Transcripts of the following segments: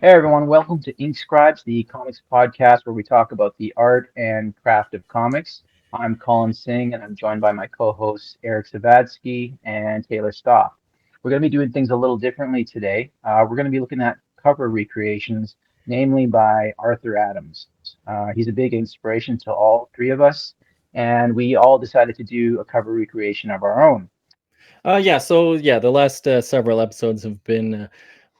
Hey everyone, welcome to Ink Scribes, the comics podcast where we talk about the art and craft of comics. I'm Colin Singh and I'm joined by my co-hosts Eric Zawadzki and Taylor Stauft. We're going to be doing things a little differently today. We're going to be looking at cover recreations, namely by Arthur Adams. He's a big inspiration to all three of us, and we all decided to do a cover recreation of our own. The last several episodes have been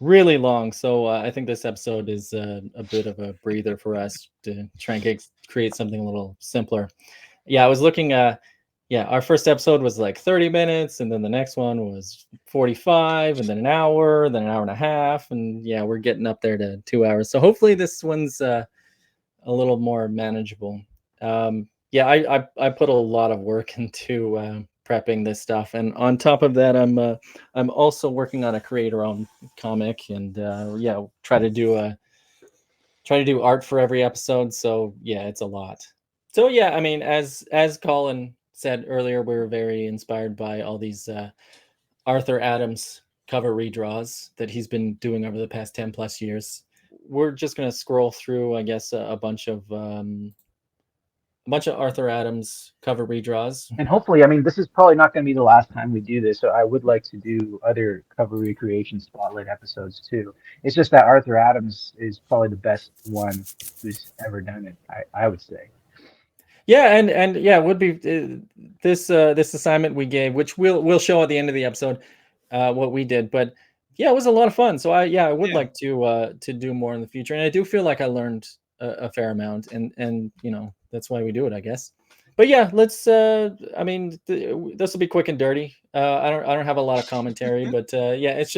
really long. I think this episode is a bit of a breather for us to try and create something a little simpler. I was looking. Our first episode was like 30 minutes, and then the next one was 45, and then an hour, then an hour and a half, and we're getting up there to 2 hours. So hopefully this one's a little more manageable. I put a lot of work into prepping this stuff, and on top of that, I'm also working on a creator-owned comic, and try to do art for every episode. So it's a lot. So I mean, as Colin said earlier, we were very inspired by all these Arthur Adams cover redraws that he's been doing over the past 10 plus years. We're just going to scroll through, I guess, a bunch of Arthur Adams cover redraws. And hopefully, I mean, this is probably not going to be the last time we do this, so I would like to do other cover recreation spotlight episodes too. It's just that Arthur Adams is probably the best one who's ever done it, I would say. It would be this assignment we gave, which we'll show at the end of the episode what we did. But it was a lot of fun. So I would like to do more in the future, and I do feel like I learned a fair amount, and that's why we do it, I guess. But let's. I mean, this will be quick and dirty. I don't have a lot of commentary, but it's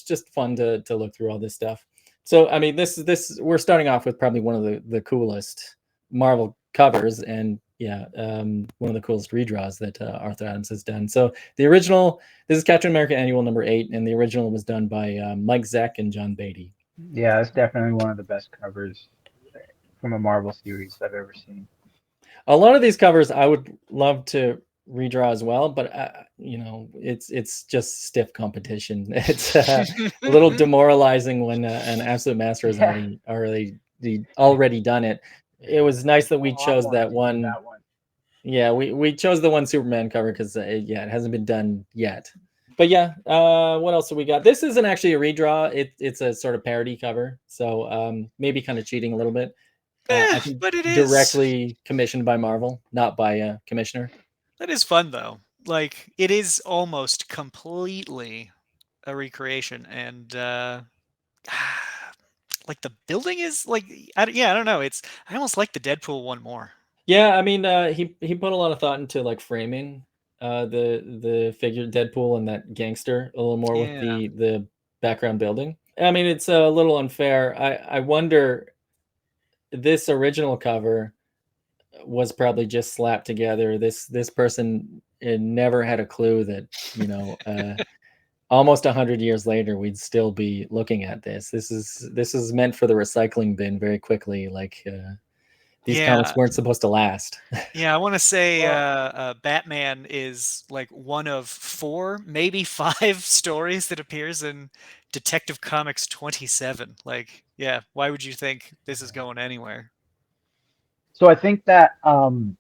just fun to look through all this stuff. So I mean, this we're starting off with probably one of the coolest Marvel covers, and one of the coolest redraws that Arthur Adams has done. So the original, this is Captain America Annual #8, and the original was done by Mike Zeck and John Beatty. Yeah, it's definitely one of the best covers from a Marvel series I've ever seen. A lot of these covers I would love to redraw as well, but it's just stiff competition. It's a little demoralizing when an absolute master has already done it. It was nice that we chose that one. Yeah, we chose the one Superman cover because it hasn't been done yet. But what else do we got? This isn't actually a redraw. It's a sort of parody cover, so maybe kind of cheating a little bit. I think but it is directly commissioned by Marvel, not by a commissioner. That is fun though. Like it is almost completely a recreation, and like the building is like I don't know. I almost like the Deadpool one more. Yeah, I mean, he put a lot of thought into like framing the figure Deadpool and that gangster a little more with the background building. I mean, it's a little unfair. I wonder, this original cover was probably just slapped together. This person never had a clue that almost 100 years later we'd still be looking at this. This is meant for the recycling bin very quickly. Like these comics weren't supposed to last. I want to say Batman is like one of 4, maybe 5 stories that appears in Detective Comics 27. Like, why would you think this is going anywhere? So I think that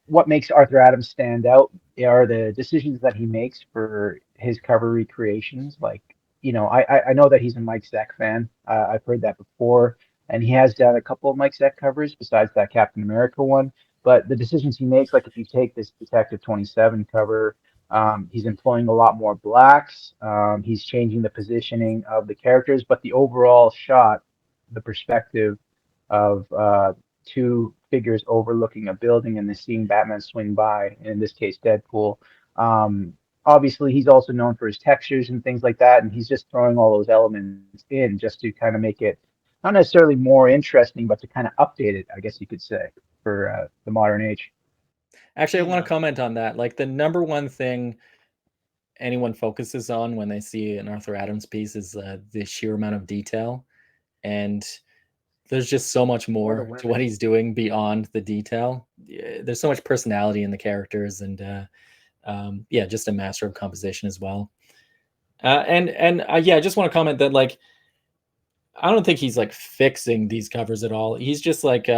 what makes Arthur Adams stand out are the decisions that he makes for his cover recreations. Like, I know that he's a Mike Zeck fan. I've heard that before, and he has done a couple of Mike Zeck covers besides that Captain America one. But the decisions he makes, like if you take this Detective 27 cover, he's employing a lot more blacks. He's changing the positioning of the characters, but the overall shot, the perspective of two figures overlooking a building and then seeing Batman swing by, in this case, Deadpool. Obviously, he's also known for his textures and things like that, and he's just throwing all those elements in just to kind of make it not necessarily more interesting, but to kind of update it, I guess you could say, for the modern age. Actually, I want to comment on that. Like the number one thing anyone focuses on when they see an Arthur Adams piece is the sheer amount of detail, and there's just so much more to what he's doing beyond the detail. There's so much personality in the characters, and just a master of composition as well. I just want to comment that like I don't think he's like fixing these covers at all. He's just like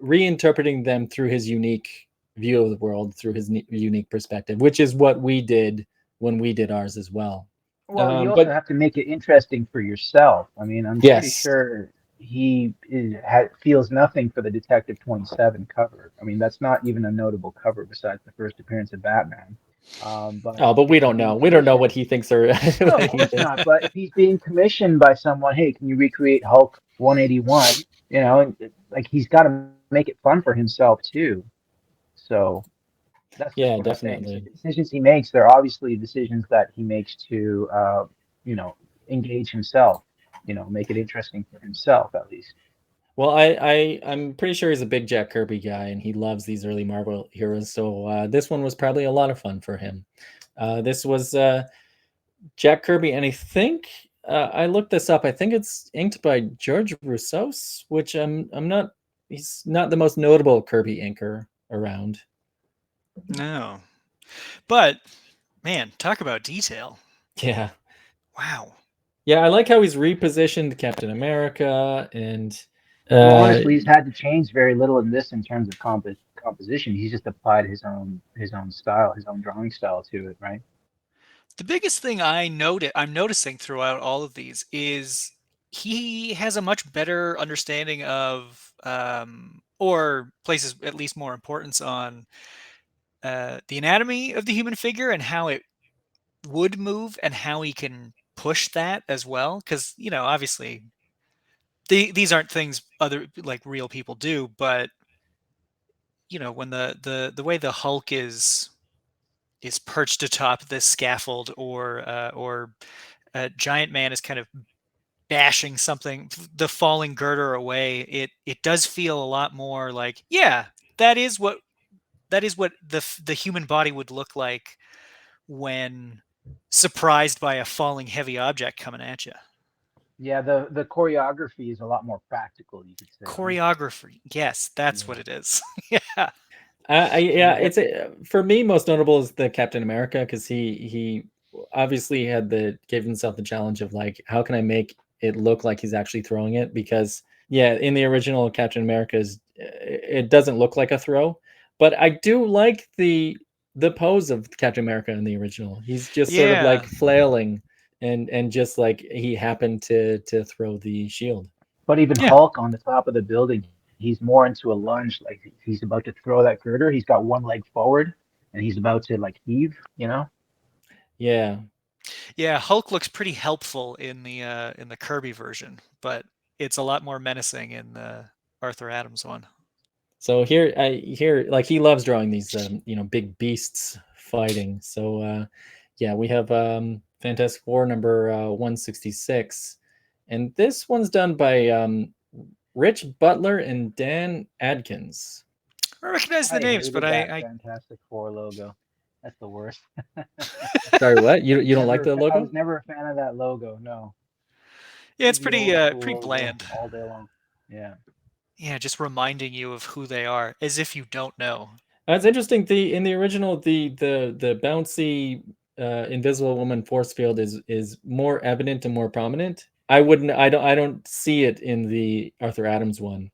reinterpreting them through his unique view of the world, through his unique perspective, which is what we did when we did ours as well. Well, you also But have to make it interesting for yourself. I mean, I'm pretty yes, sure feels nothing for the Detective 27 cover. I mean, that's not even a notable cover besides the first appearance of Batman. But but we if he's don't being know. We don't know what commissioned, he thinks or no, what of he course thinks. not. But if he's being commissioned by someone, hey, can you recreate Hulk 181? You know, and like he's got to make it fun for himself too. So that's just Yeah, what I'm saying. So definitely. the decisions he makes, they're obviously decisions that he makes to, you know, engage himself. You know, make it interesting for himself at least. Well, I'm pretty sure he's a big Jack Kirby guy, and he loves these early Marvel heroes. So this one was probably a lot of fun for him. This was Jack Kirby, and I think I looked this up. I think it's inked by George Roussos, which I'm not. He's not the most notable Kirby inker around. No. But man, talk about detail. Yeah, Wow. yeah. I like how he's repositioned Captain America, and Well, honestly, he's had to change very little in this in terms of composition. He's just applied his own style, his own drawing style to it, right? The biggest thing I'm noticing throughout all of these is he has a much better understanding of or places at least more importance on the anatomy of the human figure and how it would move and how he can push that as well. Because obviously these aren't things other like real people do, but when the way the Hulk is perched atop this scaffold, or Giant Man is kind of bashing something, the falling girder away, it does feel a lot more like, yeah, that is what the human body would look like when surprised by a falling heavy object coming at you. Yeah, the choreography is a lot more practical, you could say, right? Choreography, yes, that's what Yeah. it is. Yeah. yeah, And it's for me most notable is the Captain America, because he obviously gave himself the challenge of like, how can I make it look like he's actually throwing it? Because yeah, in the original Captain America's, it doesn't look like a throw, but I do like the pose of Captain America in the original. He's just sort of Yeah. like flailing, and just like he happened to throw the shield. but even Yeah. Hulk on the top of the building, he's more into a lunge, like he's about to throw that girder. He's got one leg forward, and he's about to like heave. You know? Yeah. Yeah, Hulk looks pretty helpful in the Kirby version, but it's a lot more menacing in the Arthur Adams one. So here, like he loves drawing these, big beasts fighting. So yeah, we have Fantastic Four number 166, and this one's done by Rich Butler and Dan Adkins. I recognize the I names, but hated that I Fantastic Four logo. That's the worst. Sorry, what? You don't like the I was logo? never a fan of that logo. No, yeah, it's leave the old school pretty logo bland. all day long. Yeah. Yeah, just reminding you of who they are, as if you don't know. It's interesting. In the original, the bouncy Invisible Woman force field is more evident and more prominent. I don't see it in the Arthur Adams one.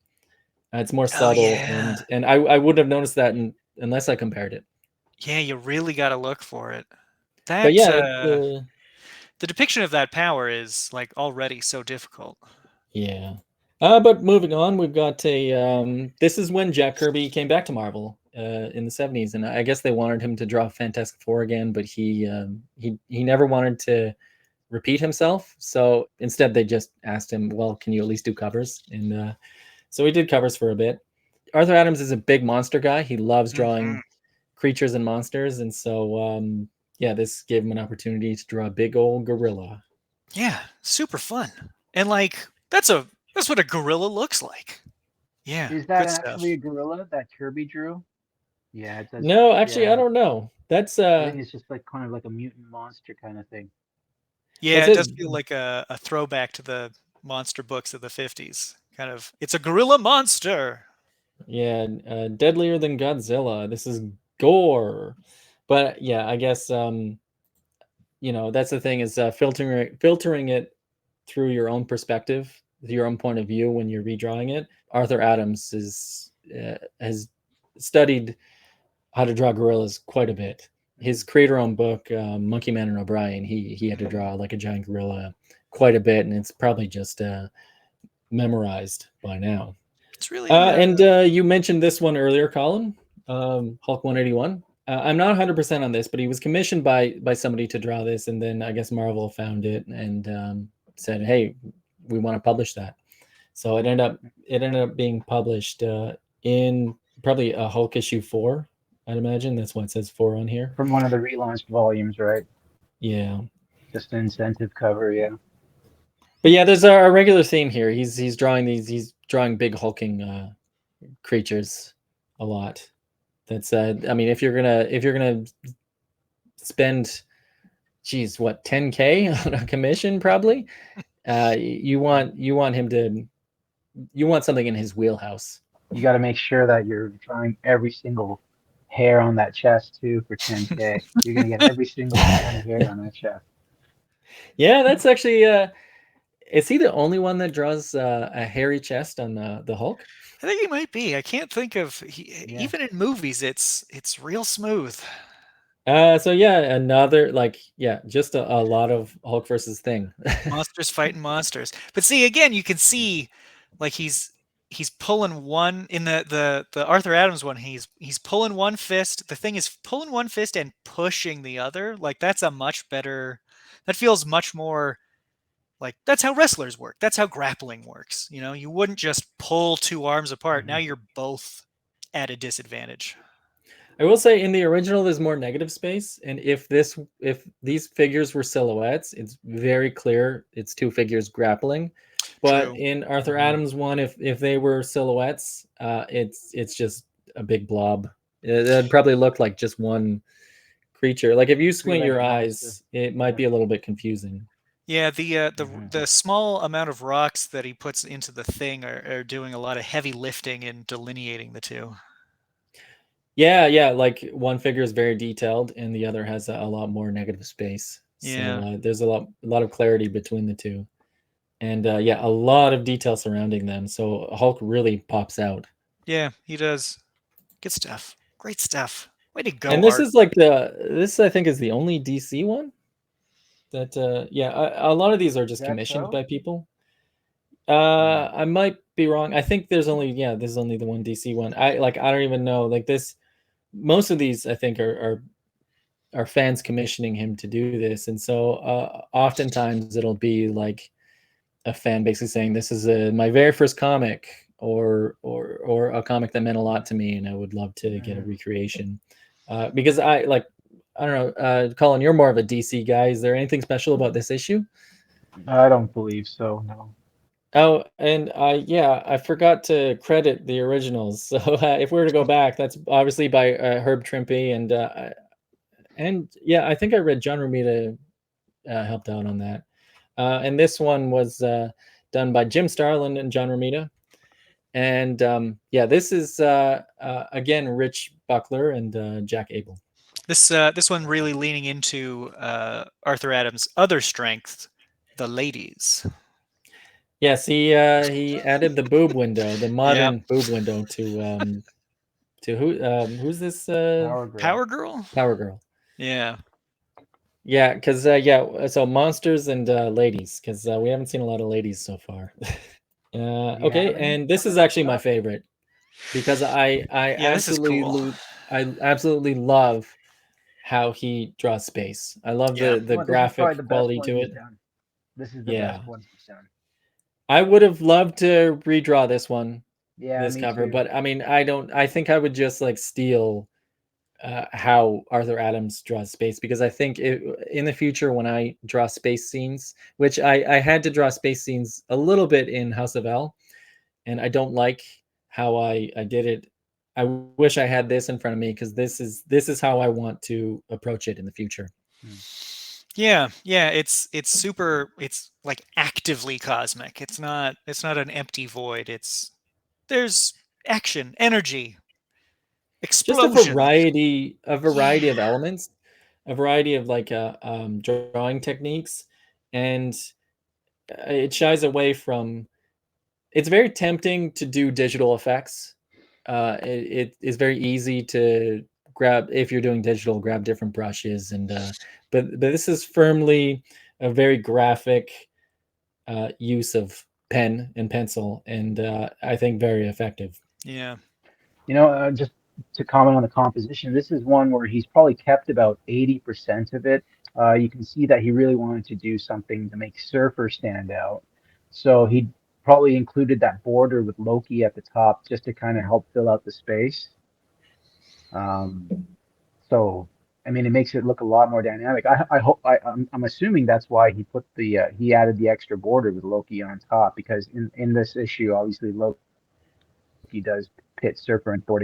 It's more Oh subtle, yeah, and I wouldn't have noticed that unless I compared it. yeah, you really got to look for it. But That yeah, the depiction of that power is like already so difficult. yeah. But moving on, we've got a. This is when Jack Kirby came back to Marvel in the '70s, and I guess they wanted him to draw Fantastic Four again, but he never wanted to repeat himself. So instead, they just asked him, "Well, can you at least do covers?" And so he did covers for a bit. Arthur Adams is a big monster guy. He loves Hmm. drawing creatures and monsters, and so yeah, this gave him an opportunity to draw a big old gorilla. Yeah, super fun, and like that's what a gorilla looks like. Yeah, Is that good actually stuff. a gorilla that Kirby drew? Yeah, it does. No, actually, I Yeah, don't know. That's I think it's just like kind of like a mutant monster kind of thing. Yeah, it it says does feel like a throwback to the monster books of the 50s. Kind of, it's a gorilla monster. yeah, deadlier than Godzilla. This is gore, but yeah, I guess that's the thing is filtering it through your own perspective, your own point of view when you're redrawing it. Arthur Adams has studied how to draw gorillas quite a bit. His creator-owned book, Monkey Man and O'Brien, he had to draw like a giant gorilla quite a bit, and it's probably just memorized by now. It's really and you mentioned this one earlier, Colin, Hulk 181. I'm not 100% on this, but he was commissioned by somebody to draw this, and then I guess Marvel found it and said, "Hey, we want to publish that." So it ended up being published in probably a Hulk issue 4. I'd imagine that's why it says 4 on here. From one of the relaunched volumes, right? Yeah. Just an incentive cover, yeah. But yeah, there's a regular theme here. He's drawing big hulking creatures a lot. That's I mean, if you're gonna spend, geez, what, 10K on a commission, probably, you want something in his wheelhouse. You got to make sure that you're drawing every single hair on that chest too for 10K. You're gonna get every single tiny hair on that chest. Yeah, that's actually. Is he the only one that draws a hairy chest on the Hulk? I think he might be. I can't think of even in movies. It's real smooth. So yeah, another just a lot of Hulk versus Thing. Monsters fighting monsters. But see, again, you can see like he's pulling one in the Arthur Adams one. He's pulling one fist. The Thing is pulling one fist and pushing the other. Like that's a much better. That feels much more like that's how wrestlers work. That's how grappling works. You know, you wouldn't just pull two arms apart. Now you're both at a disadvantage. I will say in the original there's more negative space, and if these figures were silhouettes, it's very clear it's two figures grappling. But True. in Arthur Adams one, if they were silhouettes, it's just a big blob. It'd probably look like just one creature. Like if you squint your eyes, it might be a little bit confusing. Yeah, the small amount of rocks that he puts into the Thing are doing a lot of heavy lifting and delineating the two. Yeah, like one figure is very detailed and the other has a lot more negative space. Yeah. So there's a lot of clarity between the two. And a lot of detail surrounding them. So Hulk really pops out. Yeah, he does. Good stuff. Great stuff. Way to go, And this Art. is like this I think is the only DC one that a lot of these are just commissioned by people. I might be wrong. I think there's only the one DC one. I don't even know. Like this, most of these I think are fans commissioning him to do this, and so oftentimes it'll be like a fan basically saying, "This is my very first comic," or a comic that meant a lot to me, and I would love to get a recreation. Because I don't know, Colin, you're more of a DC guy. Is there anything special about this issue? I don't believe so, no. Oh, and I forgot to credit the originals. So if we were to go back, that's obviously by Herb Trimpe, and I think I read John Romita helped out on that. And this one was done by Jim Starlin and John Romita. And this is again Rich Buckler and Jack Abel. This one really leaning into Arthur Adams' other strength, the ladies. Yes, he added the boob window, the modern boob window to who's this? Power Girl. Power Girl. Yeah. Yeah, because so monsters and ladies, because we haven't seen a lot of ladies so far. Okay, and this is actually my favorite because I absolutely love how he draws space. I love the graphic quality to it. This is the best one he's done. I would have loved to redraw this one, this cover, too. but I mean, I think I would just like steal how Arthur Adams draws space, because I think in the future when I draw space scenes, which I had to draw space scenes a little bit in House of L, and I don't like how I did it. I wish I had this in front of me, because this is how I want to approach it in the future. Yeah, it's super. It's like actively cosmic. It's not an empty void. There's action, energy, explosion. Just a variety of elements, a variety of like drawing techniques, and it shies away from. It's very tempting to do digital effects. It is very easy to grab, if you're doing digital, grab different brushes, and but this is firmly a very graphic use of pen and pencil, and I think very effective. Yeah. Just to comment on the composition, this is one where he's probably kept about 80% of it. You can see that he really wanted to do something to make Surfer stand out. So he probably included that border with Loki at the top just to kind of help fill out the space. Um, so, I mean, it makes it look a lot more dynamic. I hope I'm assuming that's why he added the extra border with Loki on top, because in this issue, obviously Loki does pit Surfer and Thor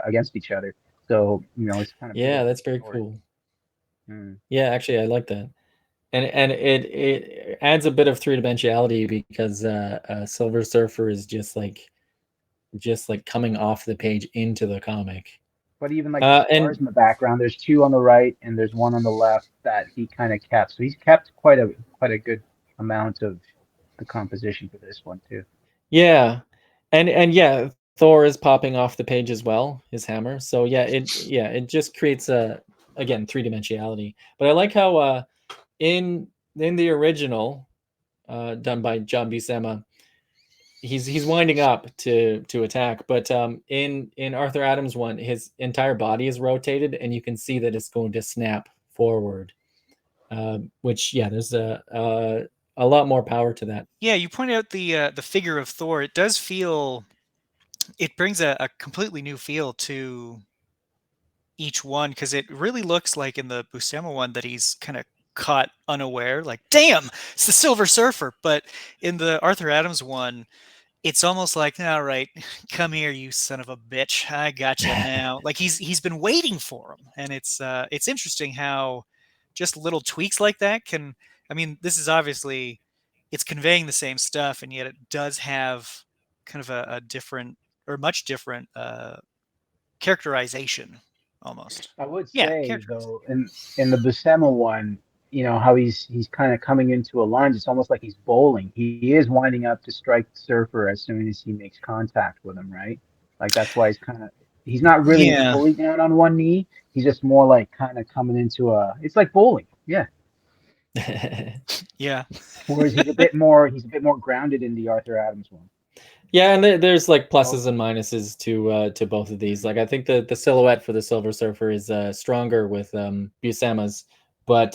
against each other. So it's kind of Yeah, fitting that's for the very story. cool. Mm. Yeah, actually, I like that, and it adds a bit of three dimensionality because Silver Surfer is just like coming off the page into the comic. But even like the stars And in the background, there's two on the right and there's one on the left that he kind of kept. So he's kept quite a good amount of the composition for this one too. yeah, and yeah, Thor is popping off the page as well, his hammer. So it just creates a, again, three dimensionality. But I like how in the original done by John Buscema, he's winding up to attack, but in Arthur Adams one, his entire body is rotated, and you can see that it's going to snap forward. Which, yeah, there's a lot more power to that. Yeah, you pointed out the figure of Thor. It does feel, it brings a completely new feel to each one, because it really looks like in the Buscema one that he's kind of caught unaware, like, damn, it's the Silver Surfer. But in the Arthur Adams one, it's almost like, all right, come here, you son of a bitch, I got you now. Like he's been waiting for him, and it's interesting how just little tweaks like that can. I mean, this is obviously, it's conveying the same stuff, and yet it does have kind of a different, or much different characterization, almost. I would Yeah, say characterization. though, in the Buscema one, how he's kind of coming into a lunge. It's almost like he's bowling. He is winding up to strike Surfer as soon as he makes contact with him, right? Like that's why he's not really Yeah, fully down on one knee. He's just more like kind of coming into it's like bowling. Yeah. yeah. Whereas he's a bit more grounded in the Arthur Adams one. Yeah, and there's like Oh, pluses and minuses to both of these. Like I think the silhouette for the Silver Surfer is stronger with Buscema's, but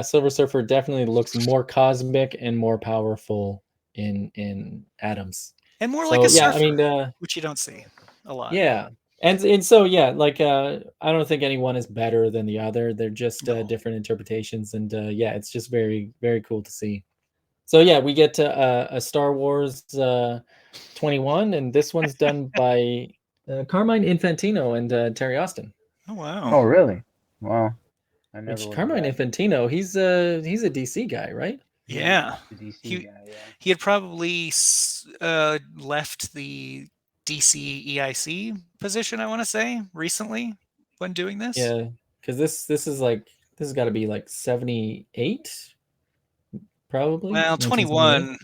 Silver Surfer definitely looks more cosmic and more powerful in Adams. And more like So a yeah, I surfer, mean, which you don't see a lot. yeah, and so yeah, like I don't think any one is better than the other. They're just No. different interpretations, and yeah, it's just very cool to see. So yeah, we get a Star Wars 21, and this one's done by Carmine Infantino and Terry Austin. Oh wow. oh, really? Wow. I never Which would have Carmine guessed. Infantino, he's a DC guy, right? Yeah. He's a DC He guy, yeah. he had probably left the DC EIC position, I want to say, recently when doing this. Yeah, because this is like, this has got to be like 78, probably Well, 1978. 21,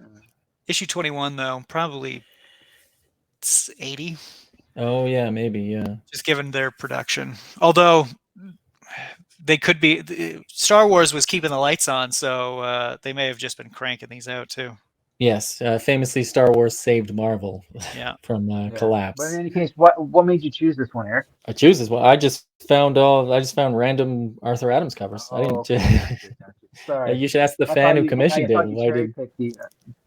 issue 21 though, probably it's 80, Oh yeah, maybe, yeah. just given their production. Although they could be, Star Wars was keeping the lights on, so they may have just been cranking these out too. Yes, famously, Star Wars saved Marvel Yeah. from Yeah. But in collapse. any case, what made you choose this one, Eric? I choose as well. I just found random Arthur Adams covers. I Oh, didn't. okay, gotcha, gotcha. Sorry. You should ask the I fan thought who I commissioned it. thought you Why cherry did picked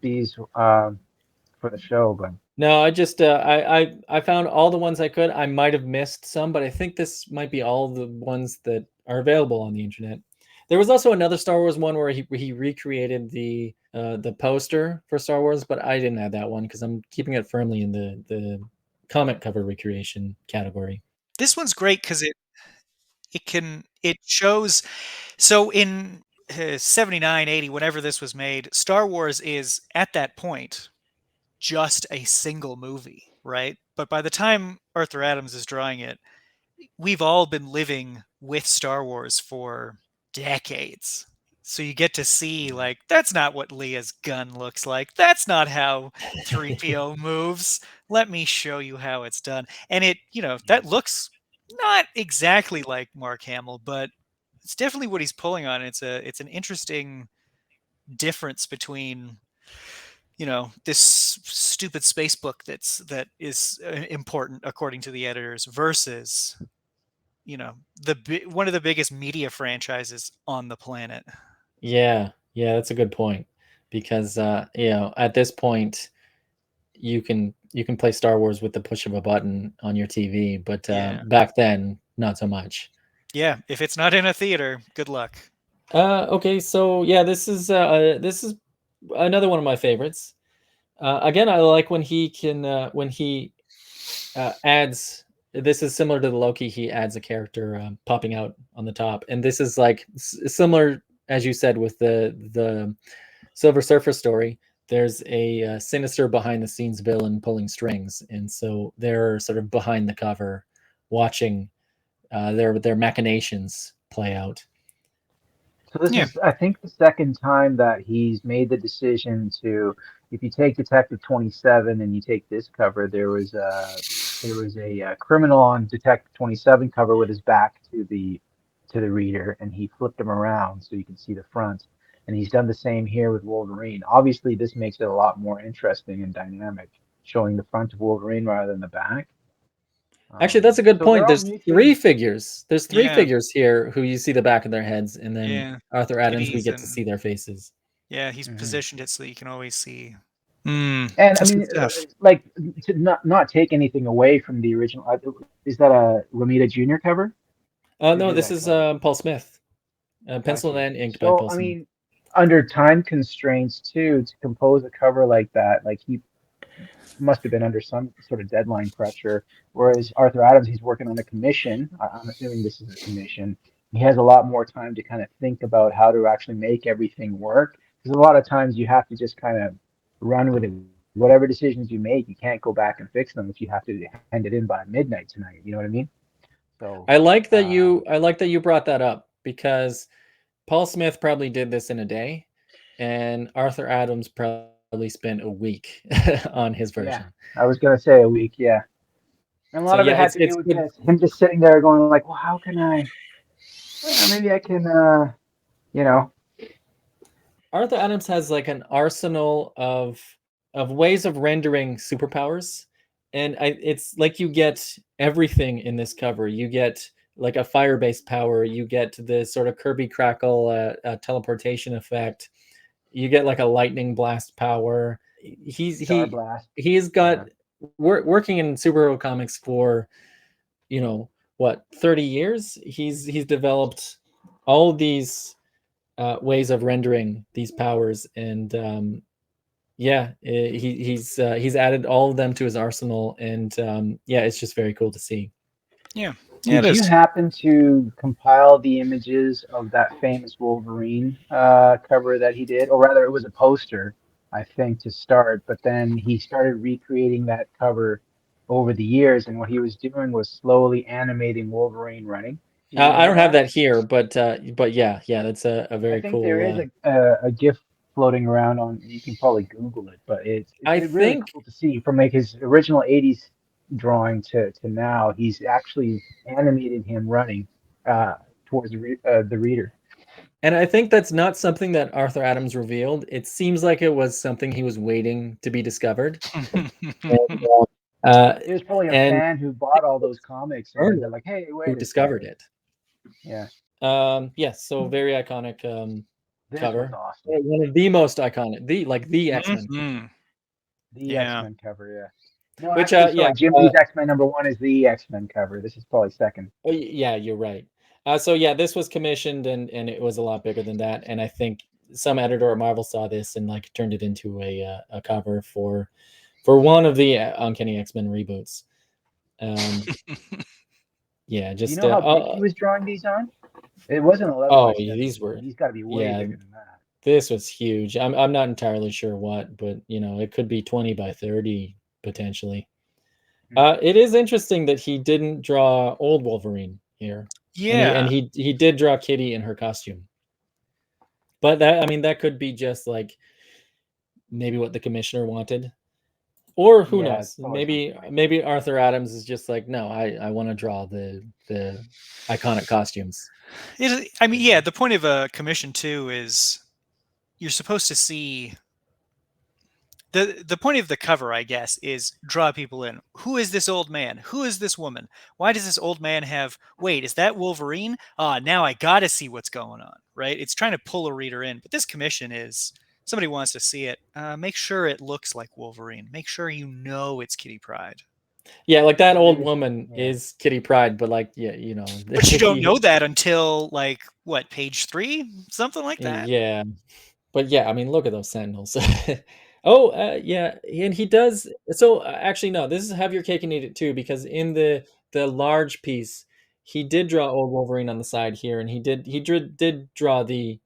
these for the show, but No? I just I found all the ones I could. I might have missed some, but I think this might be all the ones that are available on the internet. There was also another Star Wars one where he recreated the poster for Star Wars, but I didn't have that one because I'm keeping it firmly in the comic cover recreation category. This one's great because it shows. So in 79, 80, whenever this was made, Star Wars is at that point just a single movie, right? But by the time Arthur Adams is drawing it, we've all been living with Star Wars for decades. So you get to see, like, that's not what Leah's gun looks like. That's not how 3PO moves. Let me show you how it's done. And it, that looks not exactly like Mark Hamill, but it's definitely what he's pulling on. It's an interesting difference between, this stupid space book that is important according to the editors versus, one of the biggest media franchises on the planet. Yeah, that's a good point, because at this point you can play Star Wars with the push of a button on your TV, but back then not so much. Yeah, if it's not in a theater, good luck. Okay, so yeah, this is another one of my favorites. Again, I like when he adds. This is similar to the Loki. He adds a character popping out on the top, and this is like similar, as you said, with the Silver Surfer story. There's a sinister behind the scenes villain pulling strings, and so they're sort of behind the cover, watching their machinations play out. So this is, I think, the second time that he's made the decision to. If you take Detective 27 and you take this cover, there was a criminal on Detective 27 cover with his back to the reader, and he flipped him around so you can see the front. And he's done the same here with Wolverine. Obviously, this makes it a lot more interesting and dynamic, showing the front of Wolverine rather than the back. Actually, that's a good So point. they're all There's new three things. figures. There's three Yeah. figures here who you see the back of their heads, and then Yeah. Arthur Adams, we Kitties get to and- see their faces. Yeah, he's positioned it so you can always see. And I That's mean, good stuff. like, to not take anything away from the original. Is that a Romita Jr. cover? Who No, did this that is cover? Paul Smith, penciled Gotcha. and inked by So, Paul I Smith. mean, under time constraints too, to compose a cover like that, like he must have been under some sort of deadline pressure. Whereas Arthur Adams, he's working on a commission. I'm assuming this is a commission. He has a lot more time to kind of think about how to actually make everything work. Because a lot of times you have to just kind of run with it. Whatever decisions you make, you can't go back and fix them if you have to hand it in by midnight tonight. You know what I mean? So, I like that you brought that up, because Paul Smith probably did this in a day, and Arthur Adams probably spent a week on his version. I was gonna say a week, yeah. And a lot So of it yeah, had to it's do with good. this, him just sitting there going like, well, how can I? Maybe I can, you know. Arthur Adams has like an arsenal of ways of rendering superpowers, and it's like you get everything in this cover. You get like a fire-based power. You get the sort of Kirby Crackle teleportation effect. You get like a lightning blast power. Star Blast. He's got working in superhero comics for, what, 30 years. He's developed all these ways of rendering these powers, and he's added all of them to his arsenal, and it's just very cool to see. Did you happen to compile the images of that famous Wolverine cover that he did? Or rather, it was a poster, I think, to start, but then he started recreating that cover over the years, and what he was doing was slowly animating Wolverine running. Do you I remember don't have that? that here, but yeah, that's a I very think there is cool. a GIF floating around on. You can probably Google it, but I it's really think cool to see from like his original '80s drawing to now. He's actually animated him running towards the reader. And I think that's not something that Arthur Adams revealed. It seems like it was something he was waiting to be discovered. It was probably a And fan who bought all those comics, and then they're like, "Hey, who wait a discovered second." it. Yeah. So very iconic This cover. was awesome. One of the most iconic, the X-Men. The X-Men cover, yeah. No, Which actually, sorry, Jim Lee's X-Men #1 is the X-Men cover. This is probably second. Yeah, you're right. So yeah, this was commissioned, and it was a lot bigger than that. And I think some editor at Marvel saw this and like turned it into a cover for one of the Uncanny X-Men reboots. Yeah, just Do you know how big he was drawing these on? It wasn't 11 by 7. These were, He's got to be way bigger than that. This was huge. I'm not entirely sure what, but it could be 20 by 30 potentially. It is interesting that he didn't draw old Wolverine here. Yeah, and he did draw Kitty in her costume. But that, I mean, that could be just like maybe what the commissioner wanted, or who Yeah, knows? it's probably something like Maybe Arthur Adams is just like, no, I want to draw the iconic costumes. I mean, yeah, the point of a commission too is you're supposed to see the point of the cover, I guess, is draw people in. Who is this old man? Who is this woman? Why does this old man have? Wait, is that Wolverine? Ah, now I got to see what's going on, right? It's trying to pull a reader in. But this commission is somebody wants to see it. Make sure it looks like Wolverine. Make sure you know it's Kitty Pryde. Yeah, like that old Really- woman yeah. is Kitty Pryde, but like, yeah, you know, But you don't know that until like what, page 3, something like that. Yeah, but yeah, I mean, look at those Sentinels. Oh, yeah, and he does. So actually, no, this is have your cake and eat it too, because in the large piece, he did draw old Wolverine on the side here, and he did draw the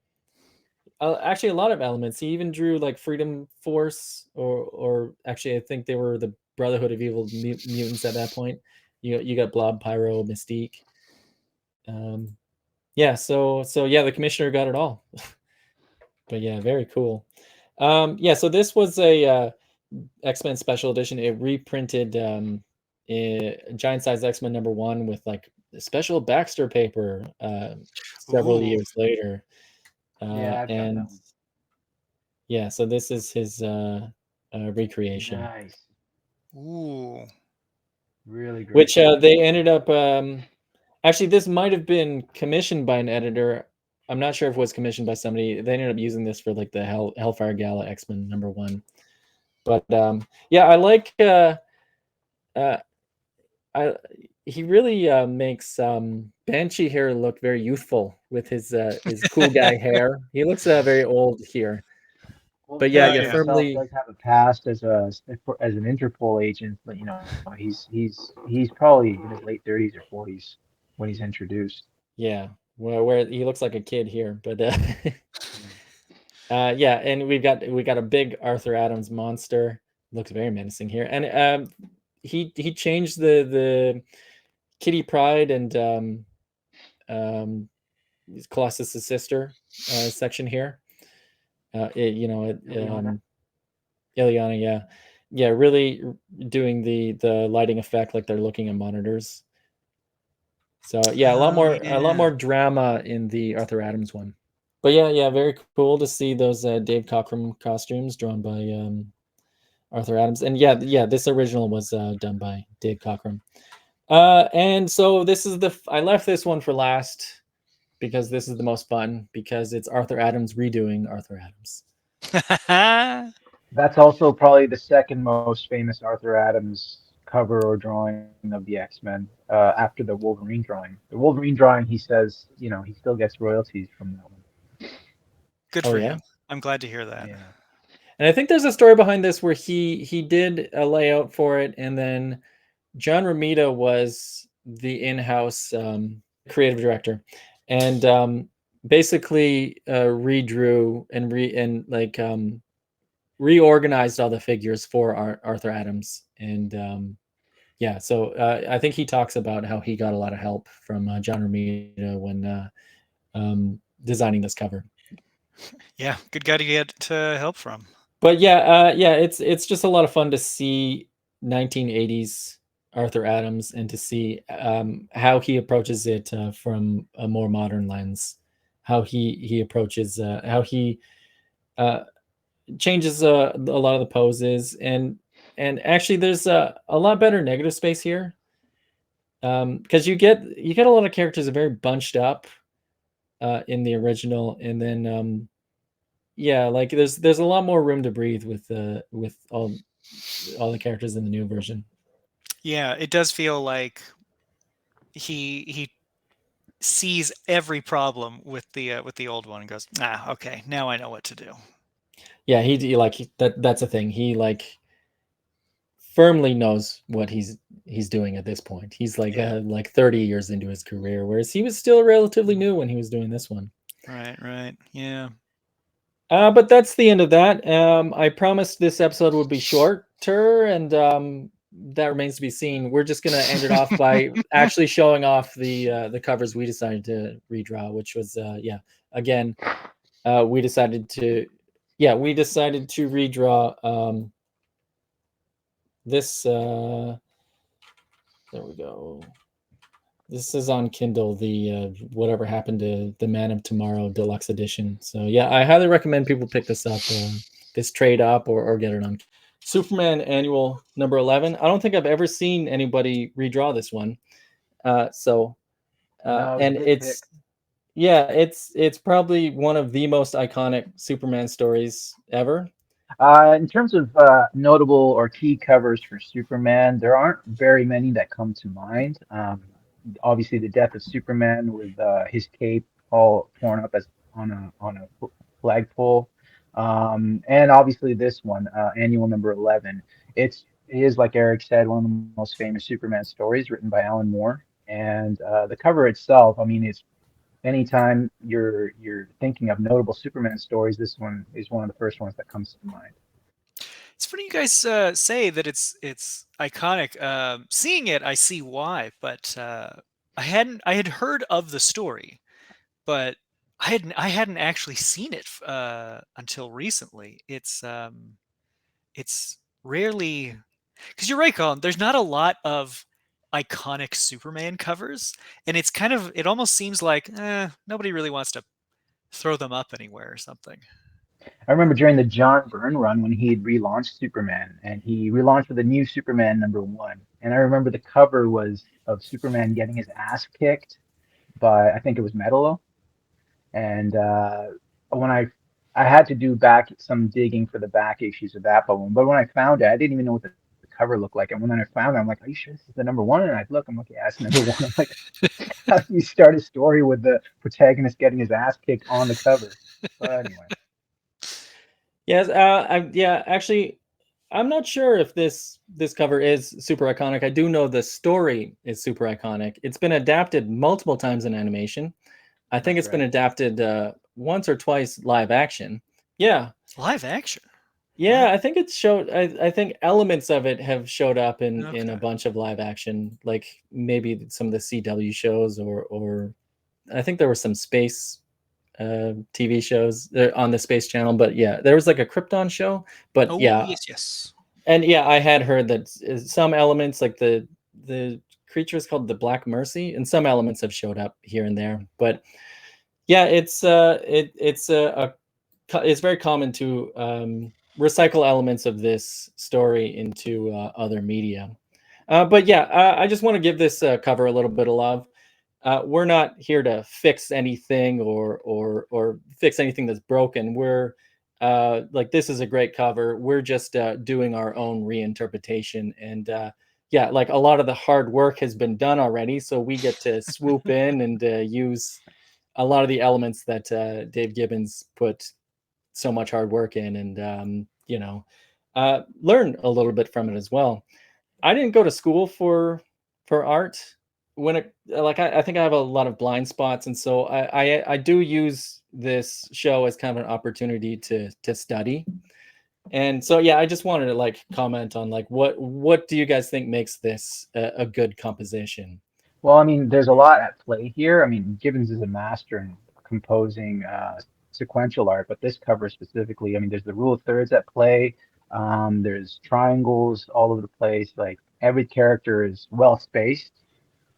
actually a lot of elements. He even drew like Freedom Force, or actually, I think they were the Brotherhood of Evil Mutants at that point. You got Blob, Pyro, Mystique. Yeah, so yeah, the commissioner got it all. But yeah, very cool. Yeah, so this was a X-Men special edition. It reprinted Giant Size X-Men #1 with like special Baxter paper several Ooh. years later. Yeah, I've got that And one. yeah, so this is his recreation, Nice. Ooh. Really great. which they ended up. Actually, this might have been commissioned by an editor. I'm not sure if it was commissioned by somebody. They ended up using this for like the Hellfire Gala X-Men #1. But yeah, I like. He really makes Banshee here look very youthful with his cool guy hair. He looks very old here. Well, But yeah, Oh, yeah, yeah. himself firmly, does have a past as an Interpol agent, but he's probably in his late 30s or 40s when he's introduced. yeah. Where he looks like a kid here, but yeah, and we got a big Arthur Adams monster. Looks very menacing here, and he changed the Kitty Pryde and Colossus's sister section here. Ileana? Ileana, yeah, really doing the lighting effect like they're looking at monitors. So yeah, a lot more drama in the Arthur Adams one. But yeah, very cool to see those Dave Cockrum costumes drawn by Arthur Adams. And yeah, this original was done by Dave Cockrum. And so this is I left this one for last because this is the most fun, because it's Arthur Adams redoing Arthur Adams. That's also probably the second most famous Arthur Adams cover or drawing of the X-Men after the Wolverine drawing. The Wolverine drawing, he says, he still gets royalties from that one. Good for him. I'm glad to hear that. Yeah. And I think there's a story behind this where he did a layout for it, and then John Romita was the in-house creative director, and basically redrew and reorganized all the figures for Arthur Adams. And yeah, so I think he talks about how he got a lot of help from John Romita when designing this cover. Yeah, good guy to get help from. But yeah, it's just a lot of fun to see 1980s Arthur Adams and to see how he approaches it from a more modern lens, how he approaches, how he changes a lot of the poses, and actually there's a lot better negative space here, because you get a lot of characters that are very bunched up in the original, and then yeah, like there's a lot more room to breathe with all the characters in the new version. Yeah, it does feel like he sees every problem with the old one and goes, okay, now I know what to do. Yeah, that's a thing. He like firmly knows what he's doing at this point. He's like 30 years into his career, whereas he was still relatively new when he was doing this one. Right. Yeah. But that's the end of that. I promised this episode would be shorter, and that remains to be seen. We're just gonna end it off by actually showing off the covers we decided to redraw, which was again we decided to redraw this. There we go. This is on Kindle, the Whatever Happened to the Man of Tomorrow Deluxe Edition. So yeah, I highly recommend people pick this up, this trade up, or get it on Superman Annual number 11. I don't think I've ever seen anybody redraw this one. No, it was a And good pick. it's probably one of the most iconic Superman stories ever. In terms of notable or key covers for Superman, there aren't very many that come to mind. Obviously, the death of Superman with his cape all torn up as on a flagpole, and obviously this one, annual number 11. It is like Eric said, one of the most famous Superman stories written by Alan Moore, and the cover itself. I mean, it's anytime you're thinking of notable Superman stories, this one is one of the first ones that comes to mind. It's funny you guys say that it's iconic. Seeing it, I see why, but I had heard of the story, but I hadn't actually seen it until recently. It's rarely, because you're right, Colin. There's not a lot of iconic Superman covers, and it's kind of, it almost seems like nobody really wants to throw them up anywhere or something. I remember during the John Byrne run when he had relaunched Superman, and he relaunched with a new Superman number one. And I remember the cover was of Superman getting his ass kicked by, I think it was Metalo. And when I had to do back some digging for the back issues of that poem, but when I found it, I didn't even know what the cover looked like. And when I found it, I'm like, "Are you sure this is the number one?" And I look, I'm like, "Yeah, it's number one." I'm like, "How do you start a story with the protagonist getting his ass kicked on the cover?" But anyway. Yes, actually, I'm not sure if this cover is super iconic. I do know the story is super iconic. It's been adapted multiple times in animation. I think That's it's been right. adapted once or twice live action. Yeah, Live action. yeah. Wow. I think it's showed. I think elements of it have showed up in a Okay. bunch of live action, like maybe some of the CW shows, or I think there were some space TV shows on the Space Channel. But yeah, there was like a Krypton show. But Oh, yeah, yes, yes. and yeah, I had heard that some elements, like the creature is called the Black Mercy, and some elements have showed up here and there. But yeah, it's very common to recycle elements of this story into other media. But yeah, I just want to give this cover a little bit of love. We're not here to fix anything or fix anything that's broken. We're like, this is a great cover. We're just doing our own reinterpretation, and yeah, like a lot of the hard work has been done already, so we get to swoop in and use a lot of the elements that Dave Gibbons put so much hard work in, and learn a little bit from it as well. I didn't go to school for art. When it like I think I have a lot of blind spots, and so I do use this show as kind of an opportunity to study. And so yeah, I just wanted to like comment on like what do you guys think makes this a good composition? Well, I mean, there's a lot at play here. I mean, Gibbons is a master in composing sequential art, but this cover specifically, I mean, there's the rule of thirds at play. There's triangles all over the place. Like every character is well spaced.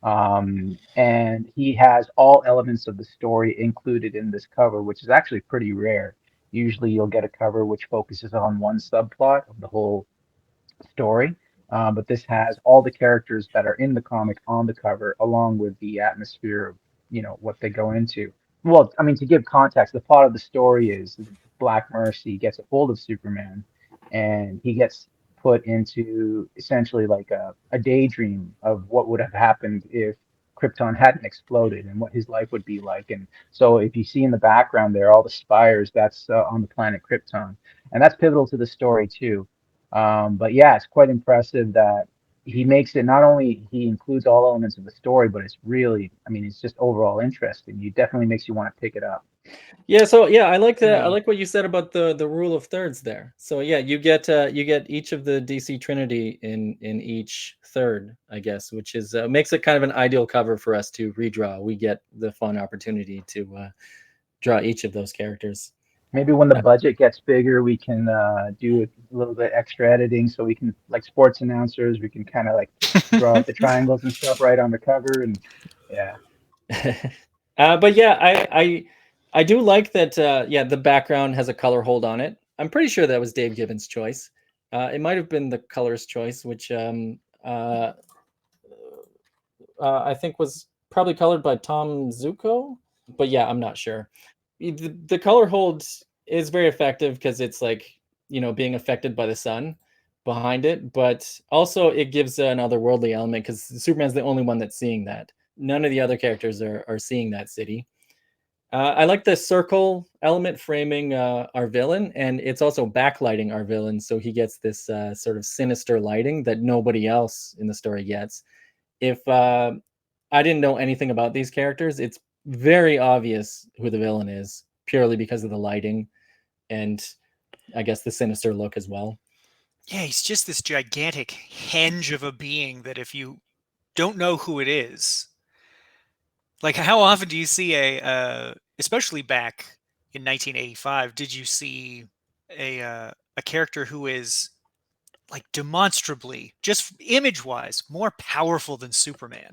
And he has all elements of the story included in this cover, which is actually pretty rare. Usually you'll get a cover which focuses on one subplot of the whole story. But this has all the characters that are in the comic on the cover, along with the atmosphere of, what they go into. Well, I mean, to give context, the plot of the story is Black Mercy gets a hold of Superman, and he gets put into essentially like a daydream of what would have happened if Krypton hadn't exploded and what his life would be like. And so, if you see in the background there, all the spires, that's on the planet Krypton, and that's pivotal to the story too. But yeah, it's quite impressive that he makes it, not only he includes all elements of the story, but it's really, I mean, it's just overall interesting. It definitely makes you want to pick it up. Yeah, so yeah, I Yeah. like what you said about the rule of thirds there. So yeah, you get each of the DC Trinity in each third, I guess, which is makes it kind of an ideal cover for us to redraw. We get the fun opportunity to draw each of those characters. Maybe when the budget gets bigger, we can do a little bit extra editing, so we can, like sports announcers, we can kind of like draw out the triangles and stuff right on the cover, and yeah. But yeah, I do like that. Yeah, the background has a color hold on it. I'm pretty sure that was Dave Gibbons' choice. It might have been the colorist choice, which I think was probably colored by Tom Zuko. But yeah, I'm not sure. The color hold is very effective because it's like, being affected by the sun behind it, but also it gives an otherworldly element because Superman's the only one that's seeing that. None of the other characters are seeing that city. I like the circle element framing our villain, and it's also backlighting our villain, so he gets this sort of sinister lighting that nobody else in the story gets. If I didn't know anything about these characters, it's very obvious who the villain is purely because of the lighting and I guess the sinister look as well. Yeah, he's just this gigantic henge of a being that if you don't know who it is, like how often do you see especially back in 1985, did you see a character who is like demonstrably, just image-wise, more powerful than Superman?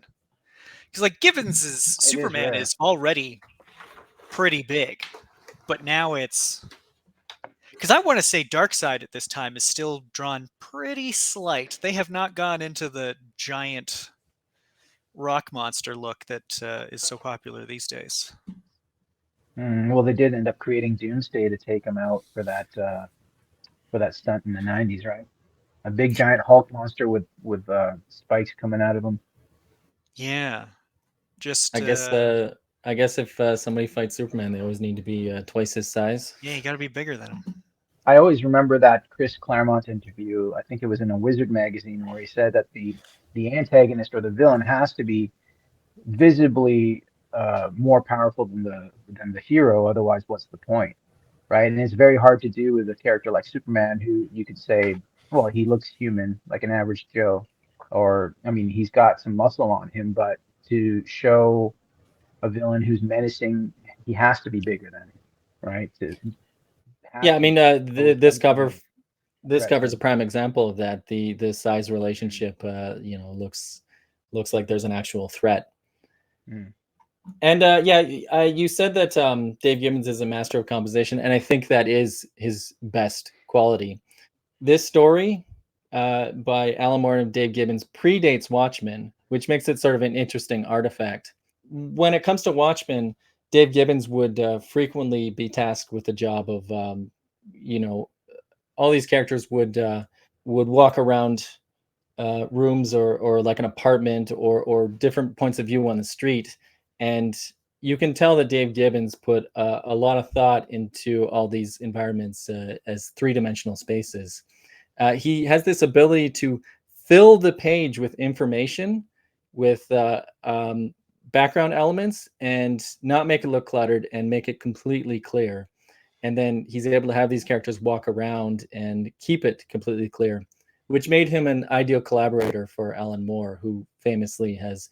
Because like Gibbons's It is Superman rare. is already pretty big, but now it's because I want to say Darkseid at this time is still drawn pretty slight. They have not gone into the giant rock monster look that is so popular these days. Well, they did end up creating Doomsday to take him out for that stunt in the '90s, right? A big giant Hulk monster with spikes coming out of him. Yeah, just I guess if somebody fights Superman, they always need to be twice his size. yeah, you got to be bigger than him. I always remember that Chris Claremont interview. I think it was in a Wizard magazine where he said that the antagonist or the villain has to be visibly more powerful than the hero. Otherwise, what's the point, right? And it's very hard to do with a character like Superman, who you could say, well, he looks human, like an average Joe, or I mean, he's got some muscle on him, but to show a villain who's menacing, he has to be bigger than him, right? To has Yeah, I to mean, this cover overcome this threats. cover is a prime example of that. The size relationship, looks like there's an actual threat. Mm. And yeah, you said that Dave Gibbons is a master of composition, and I think that is his best quality. This story by Alan Moore and Dave Gibbons predates Watchmen, which makes it sort of an interesting artifact. When it comes to Watchmen, Dave Gibbons would frequently be tasked with the job of, all these characters would walk around rooms or like an apartment or different points of view on the street, and you can tell that Dave Gibbons put a lot of thought into all these environments as three-dimensional spaces. He has this ability to fill the page with information, with background elements, and not make it look cluttered and make it completely clear. And then he's able to have these characters walk around and keep it completely clear, which made him an ideal collaborator for Alan Moore, who famously has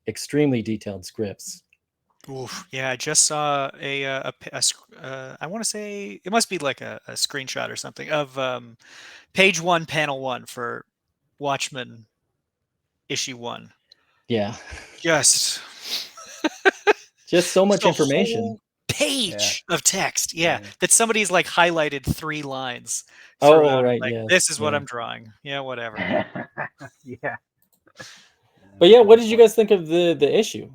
extremely detailed scripts. Oof. Yeah, I just saw I want to say it must be like a screenshot or something of page 1, panel 1 for Watchmen issue 1. Yeah, Just just so much just a information. whole page of text. Yeah, Yeah. that somebody's like highlighted 3 lines Oh, throughout. right, Like, yes, this is what yeah. I'm drawing. Yeah, whatever. Yeah. But yeah, That's a what good did you point. guys think of the issue?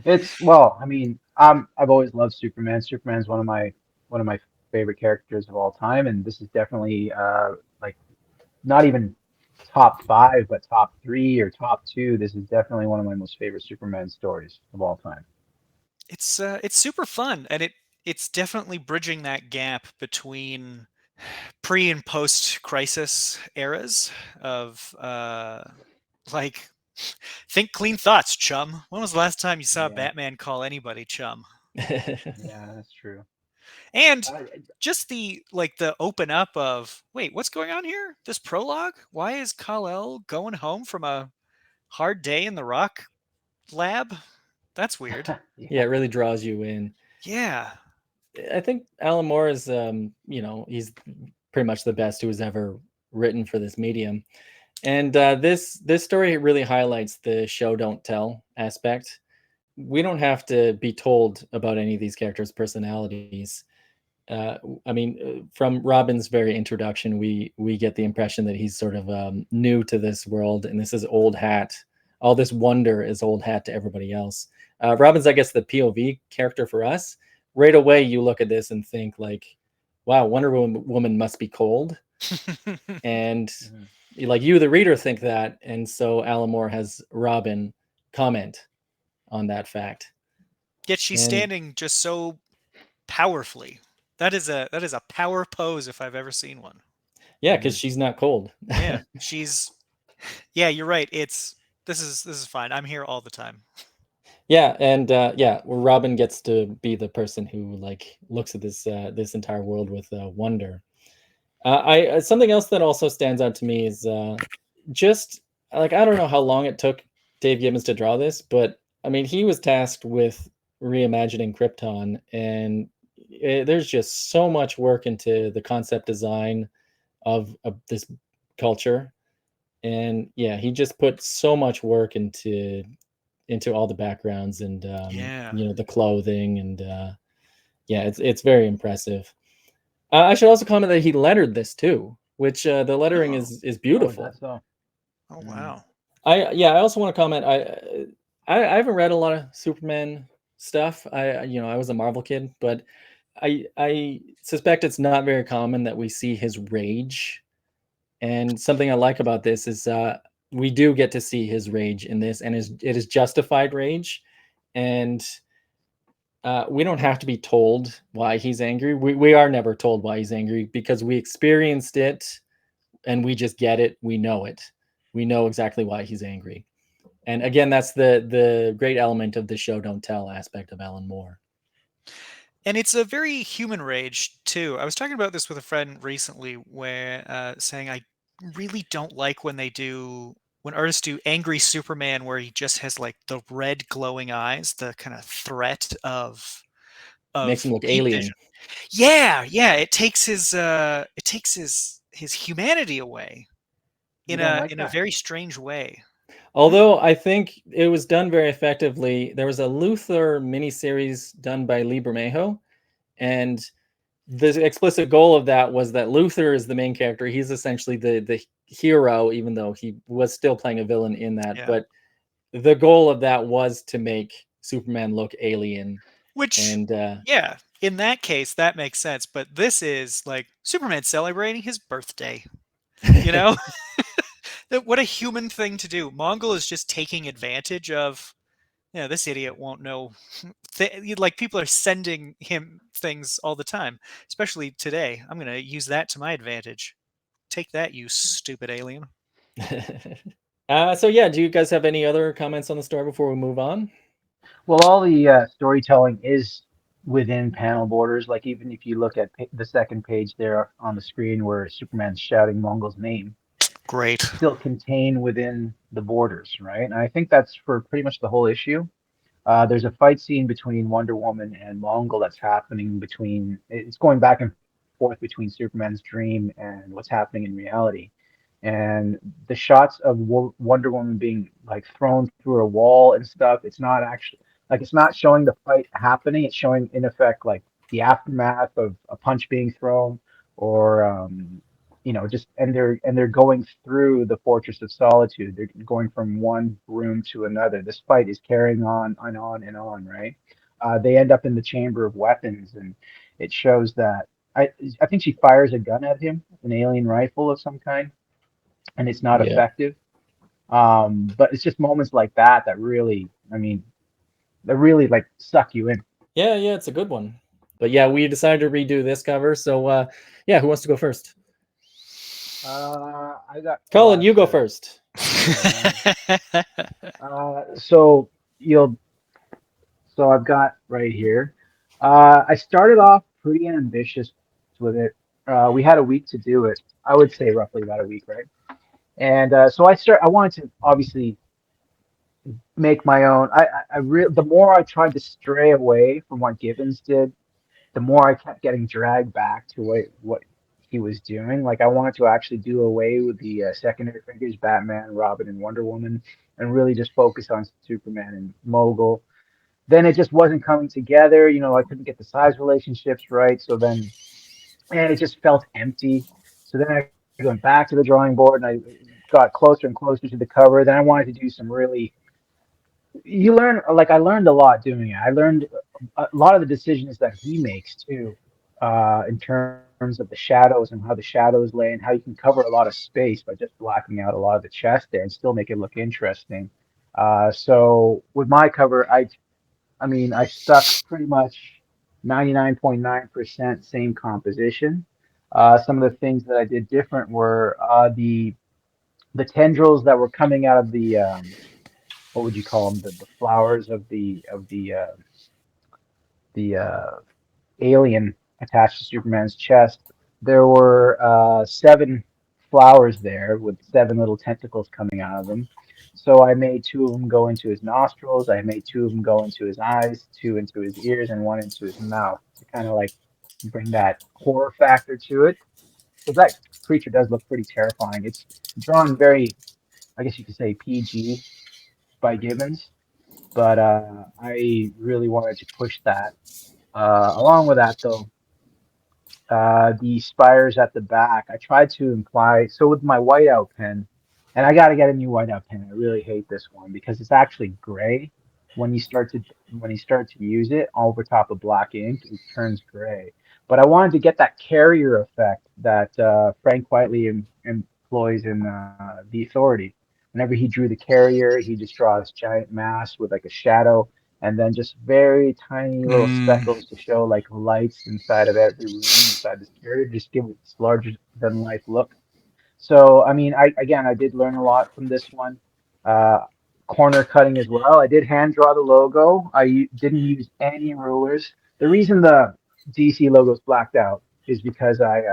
It's well, I mean, I've always loved Superman. Superman's one of my favorite characters of all time, and this is definitely like not even top five, but top three or top two. This is definitely one of my most favorite Superman stories of all time. It's super fun, and it's definitely bridging that gap between pre and post crisis eras of like think clean thoughts, chum. When was the last time you saw Yeah, Batman call anybody chum? yeah, that's true. And Uh, just the open up of, wait, what's going on here? This prologue? Why is Kal-El going home from a hard day in the rock lab? That's weird. Yeah, yeah, it really draws you in. Yeah. I think Alan Moore is, he's pretty much the best who has ever written for this medium. And this story really highlights the show don't tell aspect. We don't have to be told about any of these characters' personalities. From Robin's very introduction, we get the impression that he's sort of new to this world, and this is old hat. All this wonder is old hat to everybody else. Robin's, I guess, the POV character for us. Right away, you look at this and think like, "Wow, Wonder Woman must be cold," and like you, the reader, think that, and so Alan Moore has Robin comment on that fact. Yet she's standing just so powerfully. That is a power pose if I've ever seen one. Yeah, because she's not cold. Yeah, yeah, you're right. This is fine. I'm here all the time. Yeah, and Robin gets to be the person who like looks at this entire world with wonder. I something else that also stands out to me is just like, I don't know how long it took Dave Gibbons to draw this, but I mean, he was tasked with reimagining Krypton, and there's just so much work into the concept design of this culture. And yeah, he just put so much work into all the backgrounds and the clothing, and it's very impressive. I should also comment that he lettered this too, which the lettering is beautiful. Oh wow. I also want to comment. I haven't read a lot of Superman stuff. I was a Marvel kid, but I suspect it's not very common that we see his rage. And something I like about this is we do get to see his rage in this, and it is justified rage, and we don't have to be told why he's angry. We are never told why he's angry because we experienced it, and we just get it. We know it. We know exactly why he's angry. And again, that's the great element of the show don't tell aspect of Alan Moore. And it's a very human rage too. I was talking about this with a friend recently, where saying I really don't like when artists do angry Superman, where he just has like the red glowing eyes, the kind of threat of makes him look heat alien. vision. Yeah, it takes his humanity away in a very strange way. Although I think it was done very effectively. There was a Luthor miniseries done by Lee Bermejo, and the explicit goal of that was that Luthor is the main character. He's essentially the hero, even though he was still playing a villain in that. Yeah. But the goal of that was to make Superman look alien. Which, in that case, that makes sense. But this is like Superman celebrating his birthday. You know? What a human thing to do. Mongol is just taking advantage of, this idiot won't know. Like, people are sending him things all the time, especially today. I'm going to use that to my advantage. Take that, you stupid alien. So yeah, do you guys have any other comments on the story before we move on? Well, all the storytelling is within panel borders. Like, even if you look at the second page there on the screen where Superman's shouting Mongol's name, great, still contained within the borders, right? And I think that's for pretty much the whole issue. There's a fight scene between Wonder Woman and Mongol that's happening it's going back and forth between Superman's dream and what's happening in reality. And the shots of Wonder Woman being like thrown through a wall and stuff, it's not actually like, it's not showing the fight happening. It's showing in effect like the aftermath of a punch being thrown, or just and they're going through the Fortress of Solitude. They're going from one room to another. This fight is carrying on and on and on, right? They end up in the Chamber of Weapons, and it shows that I think she fires a gun at him, an alien rifle of some kind, and it's not effective. But it's just moments like that that really, like suck you in. Yeah, it's a good one. But yeah, we decided to redo this cover. So who wants to go first? I got Colin. You go first. So I've got right here. I started off pretty ambitious with it. We had a week to do it. I would say roughly about a week, right? And so I wanted to obviously make my own. The more I tried to stray away from what Gibbons did, the more I kept getting dragged back to what he was doing. Like I wanted to actually do away with the secondary figures, Batman, Robin, and Wonder Woman, and really just focus on Superman and Mogul. Then it just wasn't coming together. You know, I couldn't get the size relationships right. So then, and it just felt empty. So then I went back to the drawing board and I got closer and closer to the cover. Then I wanted to do some really, you learn, like I learned a lot doing it. I learned a lot of the decisions that he makes too, in terms of the shadows and how the shadows lay and how you can cover a lot of space by just blacking out a lot of the chest there and still make it look interesting. So with my cover, I mean, I stuck pretty much 99.9% same composition. Some of the things that I did different were the tendrils that were coming out of the what would you call them, the flowers of the alien attached to Superman's chest. There were seven flowers there with seven little tentacles coming out of them. So I made two of them go into his nostrils. I made two of them go into his eyes, two into his ears, and one into his mouth to kind of like bring that horror factor to it. Because that creature does look pretty terrifying. It's drawn very, I guess you could say, PG by Gibbons, but I really wanted to push that. Along with that, though, the spires at the back, I tried to imply. So with my whiteout pen, and I got to get a new whiteout pen. I really hate this one because it's actually gray when you start to use it over top of black ink. It turns gray. But I wanted to get that carrier effect that Frank Whiteley employs in The Authority. Whenever he drew the carrier, he just draws giant mass with like a shadow and then just very tiny little Mm. speckles to show like lights inside of every room inside this carrier, just give it this larger than life look. So I mean, I did learn a lot from this one. Uh, Corner cutting as well. I did hand draw the logo. Didn't use any rulers. The reason the DC logo is blacked out is because I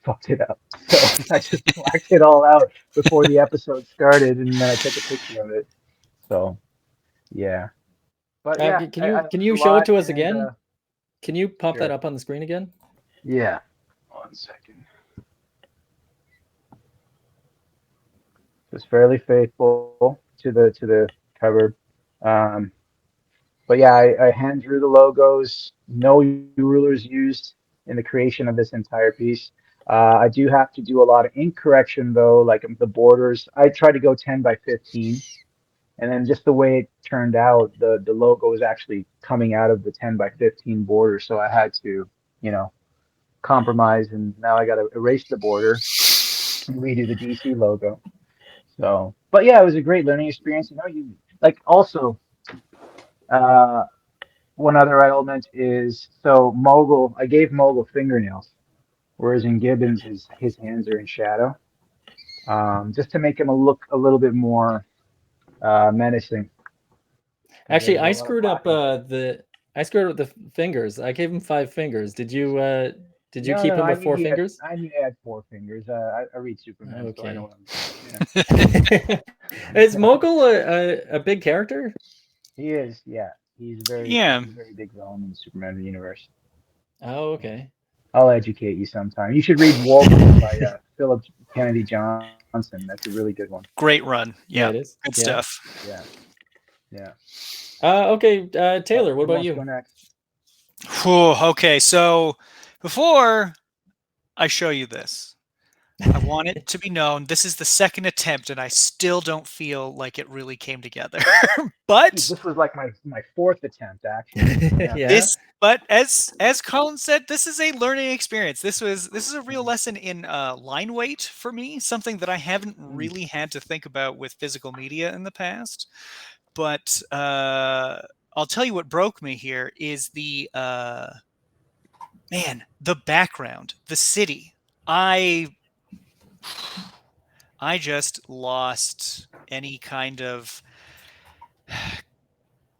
fucked it up. So I just blacked it all out before the episode started, and then I took a picture of it. So yeah. But yeah, I Can learned a you show it lot, to us and again? Can you pop that sure, up on the screen again? yeah. 1 second. It's fairly faithful to the cover, um, but yeah, I hand drew the logos. No rulers used in the creation of this entire piece. I do have to do a lot of ink correction though, like the borders. I tried to go 10 by 15. And then just the way it turned out, the logo was actually coming out of the 10 by 15 border. So I had to, you know, compromise. And now I got to erase the border and redo the DC logo. So, but yeah, it was a great learning experience. You know, you like also, uh, one other element is so Mogul, I gave Mogul fingernails, whereas in Gibbons, his hands are in shadow, just to make him look a little bit more menacing because Actually, there's a lot of black and white. I screwed up the fingers. I gave him 5 fingers. Did you No, keep no, him I with knew four he had. fingers? I knew he had 4 fingers. I read Superman, so I know Okay. what I'm doing. Is Yeah, Mogul a big character? he is. Yeah, Yeah. he's a very big villain in the Superman universe. Oh, okay. I'll educate you sometime. You should read Wolverine by Philip Kennedy Johnson. That's a really good one. Great run. Yeah, Yeah. it is. Good Yeah. stuff. Yeah, yeah. Okay, Taylor, what Who about wants to you? go next? Whew, okay, so before I show you this, I want it to be known this is the second attempt, and I still don't feel like it really came together. Geez, But this was like my fourth attempt, actually. Yeah. Yeah. this, but as Colin said, this is a learning experience. This is a real Mhm. lesson in line weight for me, something that I haven't Mm. really had to think about with physical media in the past. But I'll tell you what broke me here is the man, the background, the city. I I just lost any kind of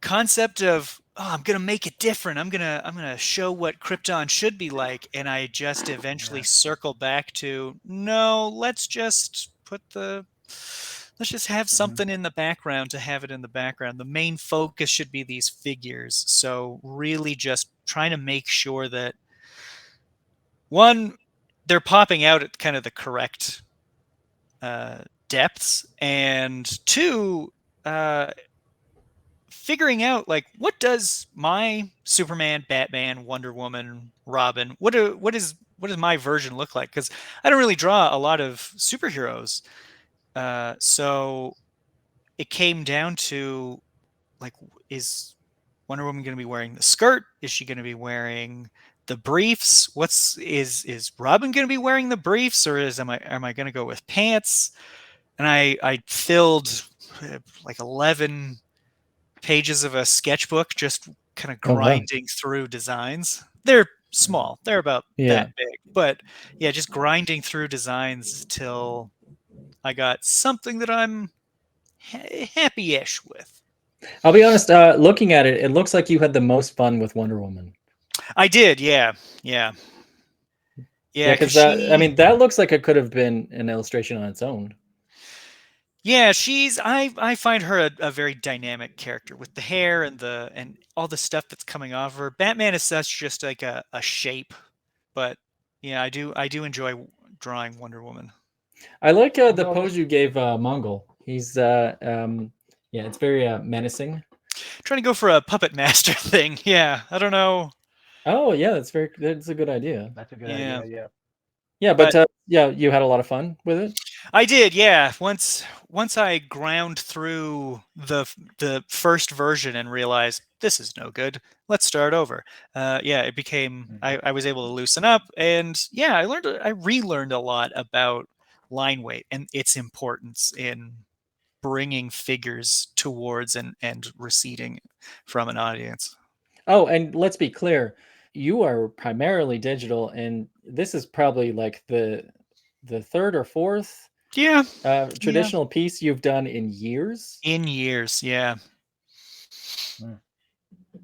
concept of I'm gonna make it different. I'm gonna show what Krypton should be like, and I just eventually Yeah. circle back to no. Let's just put let's just have something in the background to have it in the background. The main focus should be these figures. So really just trying to make sure that, one, they're popping out at kind of the correct depths, and two, figuring out like, what does my Superman, Batman, Wonder Woman, Robin, what does my version look like? Because I don't really draw a lot of superheroes, so it came down to like, is Wonder Woman going to be wearing the skirt? Is she going to be wearing the briefs? Is Robin going to be wearing the briefs, or am I going to go with pants? And I filled like 11 pages of a sketchbook just kind of grinding through designs. They're small. They're about that big. But yeah, just grinding through designs till I got something that I'm happy-ish with. I'll be honest, looking at it, it looks like you had the most fun with Wonder Woman. I did, yeah. Because I mean, that looks like it could have been an illustration on its own. Yeah, I find her a very dynamic character with the hair and all the stuff that's coming off her. Batman is such just like a shape, but yeah, I do enjoy drawing Wonder Woman. I like the pose you gave Mongol. He's it's very menacing. Trying to go for a puppet master thing. Yeah, I don't know. Oh yeah, that's a good idea. That's a good idea. Yeah. Yeah, but you had a lot of fun with it. I did, yeah. Once I ground through the first version and realized this is no good, let's start over. It became I was able to loosen up, and yeah, I relearned a lot about line weight and its importance in bringing figures towards and receding from an audience. Oh, and let's be clear, you are primarily digital, and this is probably like the third or fourth traditional piece you've done in years. Yeah.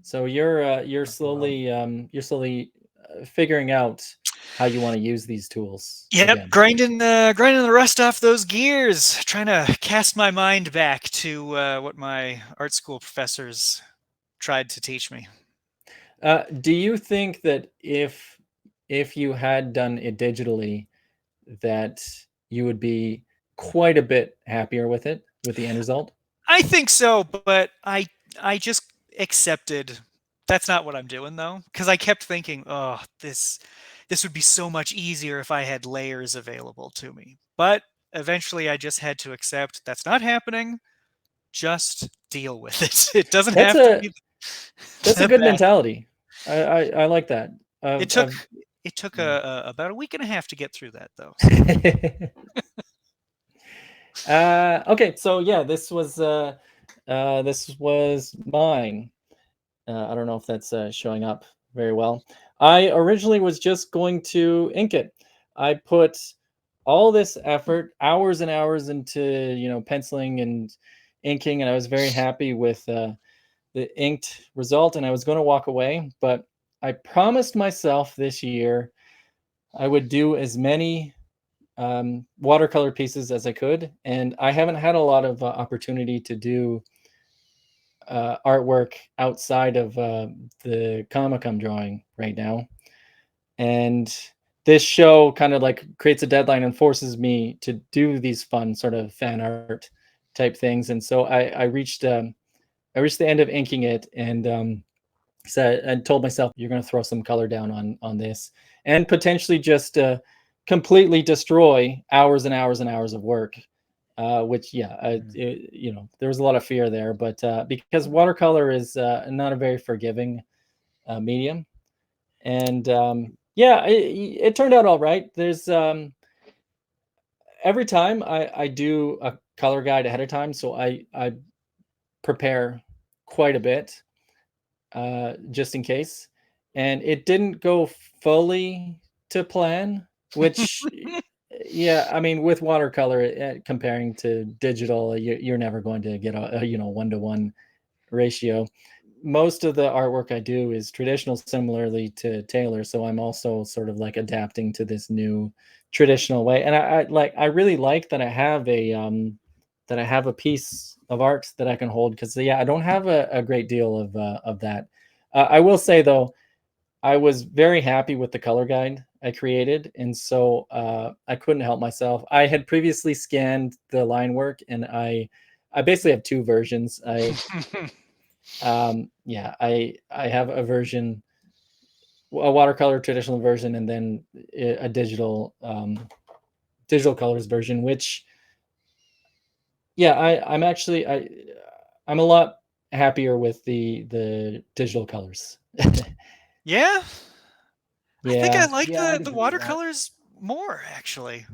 So you're slowly figuring out how you want to use these tools. Yep, again. grinding the rust off those gears, trying to cast my mind back to what my art school professors tried to teach me. Do you think that if you had done it digitally, that you would be quite a bit happier with it, with the end result? I think so, but I just accepted that's not what I'm doing, though, because I kept thinking, oh, this would be so much easier if I had layers available to me. But eventually I just had to accept that's not happening. Just deal with it. It doesn't have to be. That's a good mentality. I like that. It took about a week and a half to get through that, though. Okay, so yeah, this was mine. I don't know if that's showing up very well. I originally was just going to ink it. I put all this effort, hours and hours, into penciling and inking, and I was very happy with the inked result, and I was going to walk away, but I promised myself this year I would do as many watercolor pieces as I could, and I haven't had a lot of opportunity to do artwork outside of the comic I'm drawing right now, and this show kind of like creates a deadline and forces me to do these fun sort of fan art type things. And so I reached the end of inking it, and said and told myself, you're going to throw some color down on this and potentially just completely destroy hours and hours and hours of work, which there was a lot of fear there, but because watercolor is not a very forgiving medium, and it turned out all right. There's every time I do a color guide ahead of time, so I prepare quite a bit just in case, and it didn't go fully to plan, which I mean, with watercolor comparing to digital, you're never going to get a 1-to-1 ratio. Most of the artwork I do is traditional, similarly to Taylor, so I'm also sort of like adapting to this new traditional way. And I really like that I have a I have a piece of art that I can hold, because I don't have a great deal of that. I will say though, I was very happy with the color guide I created, and so I couldn't help myself. I had previously scanned the line work, and I basically have two versions. I have a version, a watercolor traditional version, and then a digital colors version, which I'm actually I'm a lot happier with the digital colors. Yeah, I think I Yeah. like Yeah, I'd the agree with that. watercolors more, actually.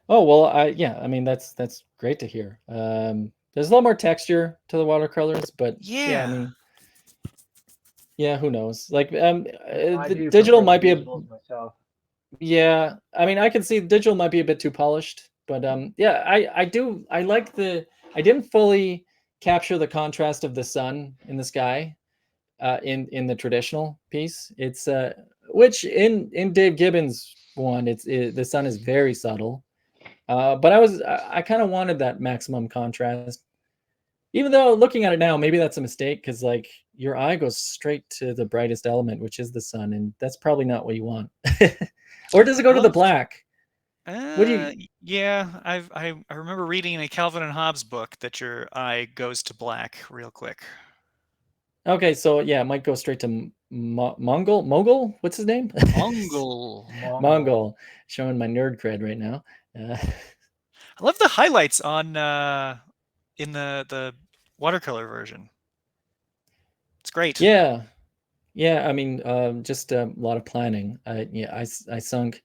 Oh well, I mean that's great to hear. There's a lot more texture to the watercolors, but I Yeah. mean, who knows? Like I the do digital prefer the might be digitals myself. I mean, I can see digital might be a bit too polished, but I like I didn't fully capture the contrast of the sun in the sky in the traditional piece. It's which in Dave Gibbons one, the sun is very subtle. But I kind of wanted that maximum contrast. Even though looking at it now, maybe that's a mistake, because like your eye goes straight to the brightest element, which is the sun, and that's probably not what you want. Or does it go to the Love. black? What do you? Yeah, I remember reading in a Calvin and Hobbes book that your eye goes to black real quick. Okay, so it might go straight to Mogul. What's his name? Mongol. Mongol. Showing my nerd cred right now. I love the highlights on in the watercolor version. It's great. Yeah. I mean, just a lot of planning. I sunk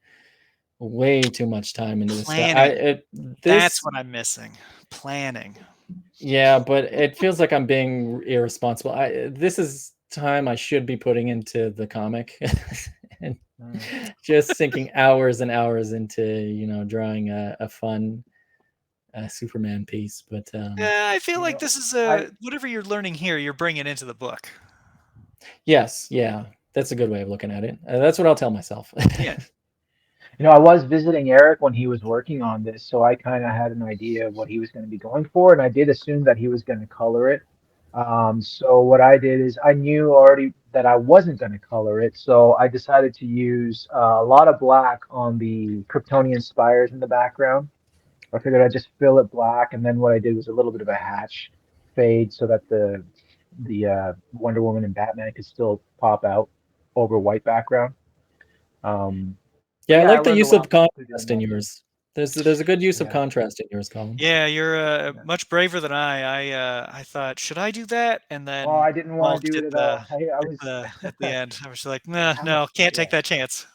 way too much time into this stuff. Planning. That's This what I'm missing. Planning. but it feels like I'm being irresponsible. This is time I should be putting into the comic, and just sinking hours and hours into drawing a fun Superman piece. But Yeah, I feel You like know, this is I whatever you're learning here, you're bringing into the book. yes, that's a good way of looking at it. That's what I'll tell myself. Yeah. I was visiting Eric when he was working on this, so I kind of had an idea of what he was going to be going for, and I did assume that he was going to color it. So what I did is I knew already that I wasn't going to color it, so I decided to use a lot of black on the Kryptonian spires in the background. I figured I'd just fill it black, and then what I did was a little bit of a hatch fade so that the Wonder Woman and Batman could still pop out over white background. But Yeah, I yeah, I like the learned a use of lot through doing contrast in that. yours. There's a good use of Yeah. contrast in yours, Colin. Yeah, you're Yeah. much braver than I thought, should I do that? And Oh, then I didn't want to balked do it at all. I was, at the end. I was like, nah, I'm, no, can't yeah, take that chance.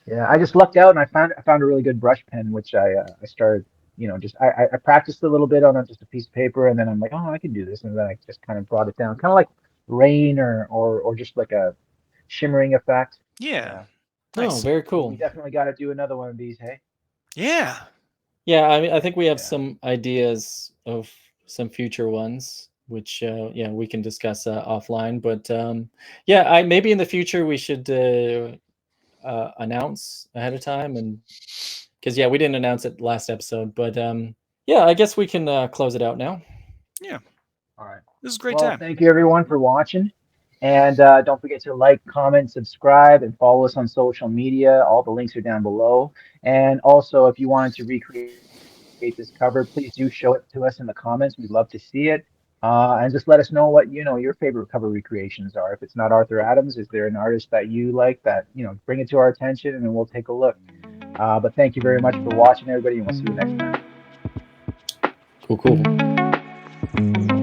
yeah. I just lucked out and I found a really good brush pen, which I started, just I practiced a little bit on just a piece of paper, and then I'm like, oh, I can do this, and then I just kind of brought it down, kind of like rain or just like a shimmering effect. Yeah. Yeah, Oh, Nice. very we cool. definitely got to do another one of these. Hey. Yeah. Yeah, I mean, I think we have Yeah. some ideas of some future ones, which we can discuss offline. But I maybe in the future we should announce ahead of time, and because we didn't announce it last episode, but I guess we can close it out now. Yeah. All right. This is a great Well, time. thank you everyone for watching. And don't forget to like, comment, subscribe, and follow us on social media. All the links are down below. And also, if you wanted to recreate this cover, please do show it to us in the comments. We'd love to see it. And just let us know what your favorite cover recreations are. If it's not Arthur Adams, is there an artist that you like that bring it to our attention, and then we'll take a look. But thank you very much for watching, everybody, and we'll see you next time. Cool.